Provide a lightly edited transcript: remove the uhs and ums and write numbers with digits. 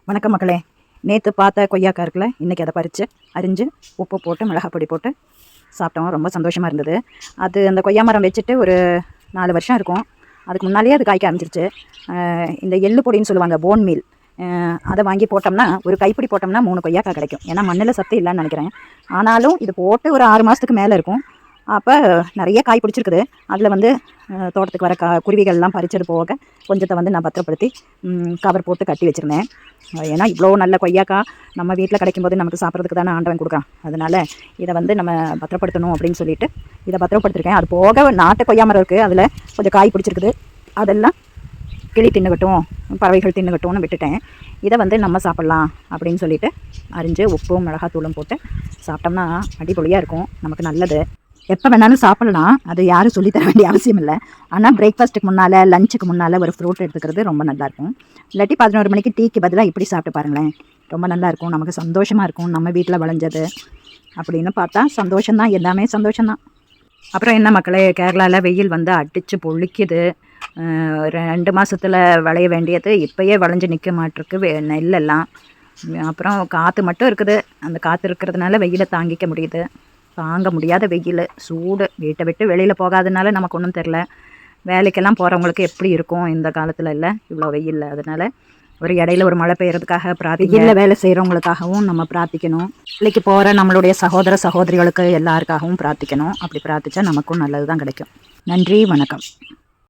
வணக்கம் மக்களே. நேற்று பார்த்த கொய்யாக்காய் இருக்குல்ல, இன்றைக்கி அதை பறித்து அரிஞ்சு உப்பு போட்டு மிளகாய் பொடி போட்டு சாப்பிட்டோம். ரொம்ப சந்தோஷமாக இருந்தது. அது அந்த கொய்யா மரம் வச்சுட்டு ஒரு 4 வருஷம் இருக்கும். அதுக்கு முன்னாலேயே அது காய்க்க ஆரம்பிச்சிருச்சு. இந்த எள்ளு பொடின்னு சொல்லுவாங்க, போன் மீல், அதை வாங்கி போட்டோம்னா ஒரு கைப்பிடி போட்டோம்னா 3 கொய்யாக்காய் கிடைக்கும். ஏன்னா மண்ணில் சத்து இல்லைன்னு நினைக்கிறேன். ஆனாலும் இது போட்டு ஒரு 6 மாதத்துக்கு மேலே இருக்கும். அப்போ நிறைய காய் பிடிச்சிருக்குது. அதில் வந்து தோட்டத்துக்கு வர குருவிகள்லாம் பறிச்சது போக கொஞ்சத்தை வந்து நான் பத்திரப்படுத்தி கவர் போட்டு கட்டி வச்சுருந்தேன். ஏன்னா இவ்வளோ நல்ல கொய்யாக்காய் நம்ம வீட்டில் கிடைக்கும்போது நமக்கு சாப்பிட்றதுக்கு தானே ஆண்டவன் கொடுக்குறான். அதனால் இதை வந்து நம்ம பத்திரப்படுத்தணும் அப்படின்னு சொல்லிட்டு இதை பத்திரப்படுத்திருக்கேன். அது போக நாட்டு கொய்யா மரம் இருக்குது, அதில் கொஞ்சம் காய் பிடிச்சிருக்குது. அதெல்லாம் கிளி தின்னுக்கட்டும், பறவைகள் தின்னுக்கட்டும்னு விட்டுட்டேன். இதை வந்து நம்ம சாப்பிட்லாம் அப்படின்னு சொல்லிட்டு அரிஞ்சு உப்பும் மிளகாத்தூளும் போட்டு சாப்பிட்டோம்னா அடிப்பொலியாக இருக்கும், நமக்கு நல்லது. எப்போ வேணாலும் சாப்பிட்லாம், அது யாரும் சொல்லித்தர வேண்டிய அவசியம் இல்லை. ஆனால் பிரேக்ஃபாஸ்ட்டுக்கு முன்னால், லஞ்சுக்கு முன்னால் ஒரு ஃப்ரூட் எடுத்துக்கிறது ரொம்ப நல்லாயிருக்கும். இல்லாட்டி 11 மணிக்கு டீக்கு பதிலாக இப்படி சாப்பிட்டு பாருங்களேன், ரொம்ப நல்லாயிருக்கும். நமக்கு சந்தோஷமாக இருக்கும், நம்ம வீட்டில் விளைஞ்சது அப்படின்னு பார்த்தா சந்தோஷம்தான், எல்லாமே சந்தோஷம்தான். அப்புறம் என்ன மக்களே, கேரளாவில் வெயில் வந்து அடித்து பொழிக்குது. 2 மாதத்தில் விளைய வேண்டியது இப்போயே விளைஞ்சு நிற்க மாட்டிருக்கு நெல்லெல்லாம். அப்புறம் காற்று மட்டும் இருக்குது. அந்த காற்று இருக்கிறதுனால வெயிலை தாங்கிக்க முடியுது. தாங்க முடியாத வெயில், சூடு. வீட்டை விட்டு வெளியில் போகாதனால நமக்கு ஒன்றும் தெரில. வேலைக்கெல்லாம் போகிறவங்களுக்கு எப்படி இருக்கும் இந்த காலத்தில், இல்லை இவ்வளோ வெயிலில். அதனால் ஒரு இடையில ஒரு மழை பெய்யறதுக்காக வெயிலில் வேலை செய்கிறவங்களுக்காகவும் நம்ம பிரார்த்திக்கணும். வேலைக்கு போகிற நம்மளுடைய சகோதர சகோதரிகளுக்கு எல்லாருக்காகவும் பிரார்த்திக்கணும். அப்படி பிரார்த்திச்சா நமக்கும் நல்லது தான் கிடைக்கும். நன்றி, வணக்கம்.